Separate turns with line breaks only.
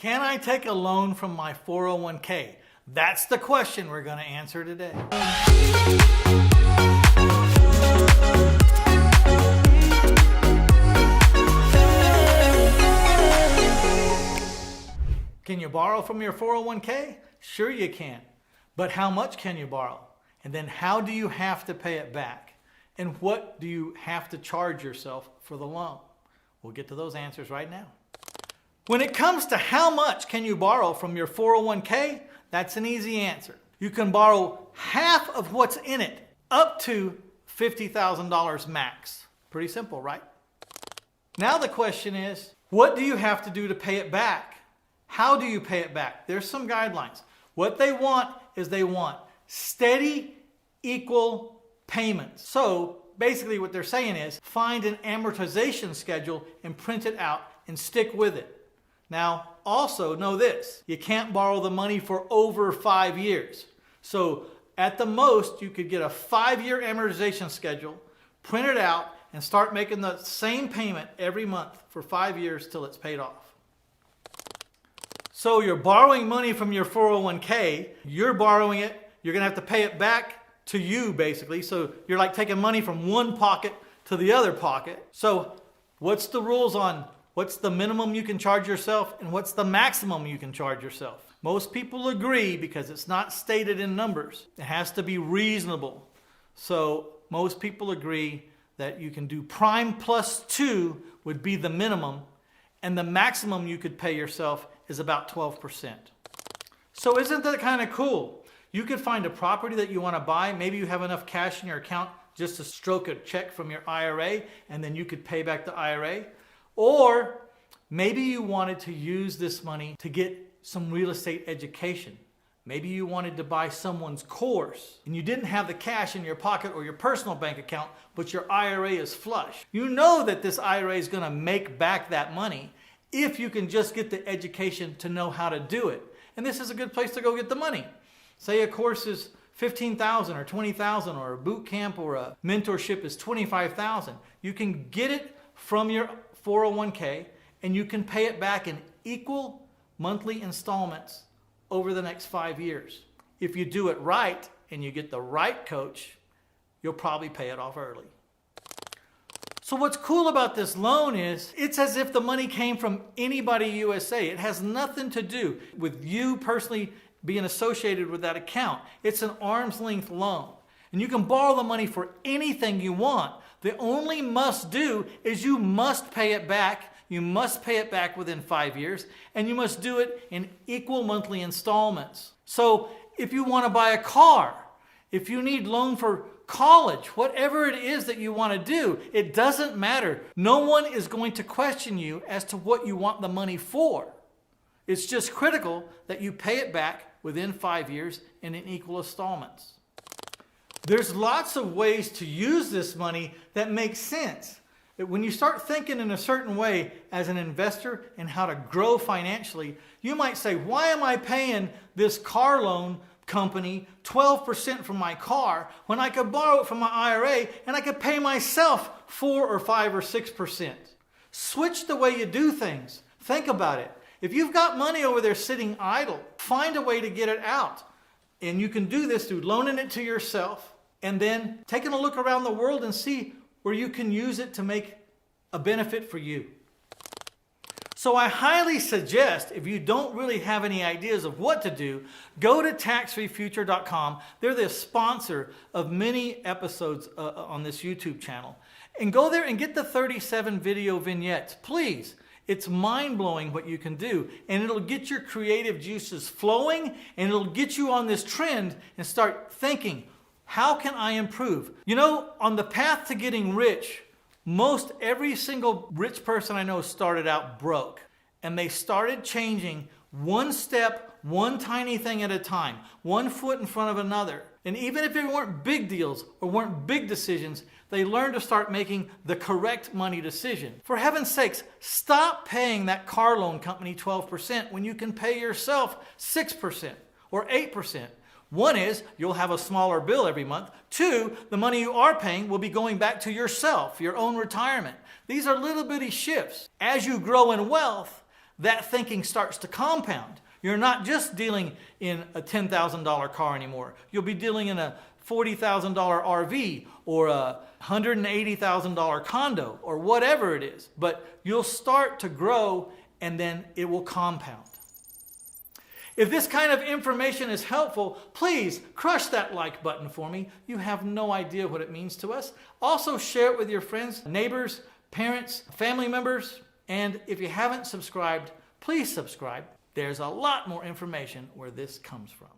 Can I take a loan from my 401k? That's the question we're going to answer today. Can you borrow from your 401k? Sure you can. But how much can you borrow? And then how do you have to pay it back? And what do you have to charge yourself for the loan? We'll get to those answers right now. When it comes to how much can you borrow from your 401k, that's an easy answer. You can borrow half of what's in it, up to $50,000 max. Pretty simple, right? Now the question is, what do you have to do to pay it back? How do you pay it back? There's some guidelines. What they want is they want steady, equal payments. So basically what they're saying is find an amortization schedule and print it out and stick with it. Now, also know this, you can't borrow the money for over 5 years. So at the most, you could get a 5-year amortization schedule, print it out, and start making the same payment every month for 5 years till it's paid off. So you're borrowing money from your 401k, you're borrowing it, you're gonna have to pay it back to you basically. So you're like taking money from one pocket to the other pocket. So what's the rules on what's the minimum you can charge yourself and what's the maximum you can charge yourself? Most people agree because it's not stated in numbers. It has to be reasonable. So most people agree that you can do prime plus 2 would be the minimum, and the maximum you could pay yourself is about 12%. So isn't that kind of cool? You could find a property that you want to buy. Maybe you have enough cash in your account just to stroke a check from your IRA, and then you could pay back the IRA. Or maybe you wanted to use this money to get some real estate education. Maybe you wanted to buy someone's course and you didn't have the cash in your pocket or your personal bank account, but your IRA is flush. You know that this IRA is going to make back that money if you can just get the education to know how to do it. And this is a good place to go get the money. Say a course is $15,000 or $20,000, or a boot camp or a mentorship is $25,000. You can get it from your 401k and you can pay it back in equal monthly installments over the next 5 years. If you do it right and you get the right coach, you'll probably pay it off early. So what's cool about this loan is it's as if the money came from anybody USA. It has nothing to do with you personally being associated with that account. It's an arm's length loan. And you can borrow the money for anything you want. The only must do is you must pay it back. You must pay it back within 5 years, and you must do it in equal monthly installments. So if you want to buy a car, if you need loan for college, whatever it is that you want to do, it doesn't matter. No one is going to question you as to what you want the money for. It's just critical that you pay it back within 5 years and in equal installments. There's lots of ways to use this money that make sense. When you start thinking in a certain way as an investor and how to grow financially, you might say, why am I paying this car loan company 12% for my car when I could borrow it from my IRA and I could pay myself 4 or 5 or 6%? Switch the way you do things. Think about it. If you've got money over there sitting idle, find a way to get it out. And you can do this through loaning it to yourself and then taking a look around the world and see where you can use it to make a benefit for you. So I highly suggest, if you don't really have any ideas of what to do, go to taxfreefuture.com. They're the sponsor of many episodes on this YouTube channel. And go there and get the 37 video vignettes, please. It's mind-blowing what you can do, and it'll get your creative juices flowing, and it'll get you on this trend and start thinking, how can I improve? You know, on the path to getting rich, most every single rich person I know started out broke, and they started changing one step, one tiny thing at a time, one foot in front of another. And even if it weren't big deals or weren't big decisions, they learned to start making the correct money decision. For heaven's sakes, stop paying that car loan company 12% when you can pay yourself 6% or 8%. One is you'll have a smaller bill every month. Two, the money you are paying will be going back to yourself, your own retirement. These are little bitty shifts. As you grow in wealth, that thinking starts to compound. You're not just dealing in a $10,000 car anymore. You'll be dealing in a $40,000 RV or a $180,000 condo or whatever it is. But you'll start to grow and then it will compound. If this kind of information is helpful, please crush that like button for me. You have no idea what it means to us. Also share it with your friends, neighbors, parents, family members. And if you haven't subscribed, please subscribe. There's a lot more information where this comes from.